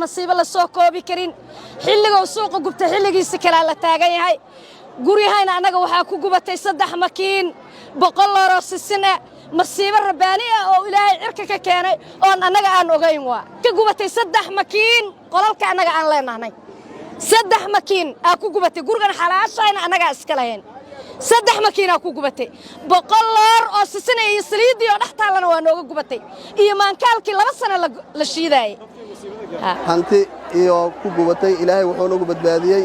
masiibo la soo koobi karin xilliga suuqa gubta xilligiisa kala la taagan yahay guriyahayna anaga waxa ku gubatay 3 makiin 100 looro sisina masiibo rabbaani ah oo ilaahay cirka ka keenay oo anaga aan ogeyn waa ka gubatay 3 makiin qolalka anaga aan leenahay 3 makiin aa ku gubatay gurigan xalaashayna anaga iska lahayn 3 makiin aa ku gubatay 100 loor oo sisina iyo saliid iyo dhaxtaalana waa nooga gubatay iyo maankaalkii 2 sano la shiiday hanti iyo ku gubatay ilaahay wuxuu nagu badbaadiyay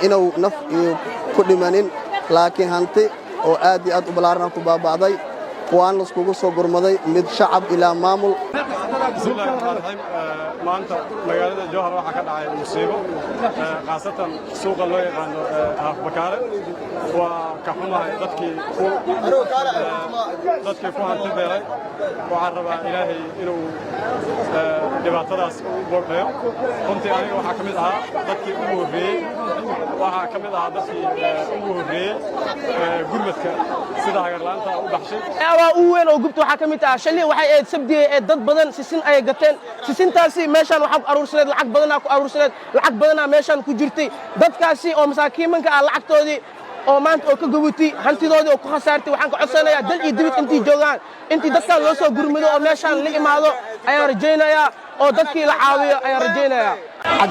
inuu naf iyo ku dhimanin laakiin hanti oo aad iyo aad u balaaran ku baabacday waan la iskugu soo gurmaday mid shacab ilaa maamul maanta magaalada Jowhar waxa ka dhacay musiibo qaasatan suuqa loo yaqaan Bakaare waa ka xumahay dadkii ku hanti beeray waxaan rabaa ilaahay inuu dhibaatadaas u boqoyo runtii aniga waxa kamid ahaa dadkii ugu horeeyay gurmadka sida hagarlaanta u baxshay waa uu weyn oo gubta waxa kamid ah shalay waxay aad sabdiyay dad badan sisin ay gateen sisintaasi meeshan waxa aruursaday lacag badan meeshan ku jirtay dadkaasi oo masaakiinka ah lacagtoodii oo maanta oo ka gubutay hantidoodii oo ku khasaartay waxaan ka codsanayaa dal iyo dibad intii joogaan intii dadka loo soo gurmado oo meeshan la imaado ayaan rajaynayaa oo dadkii la caawiyo ayaan rajaynayaa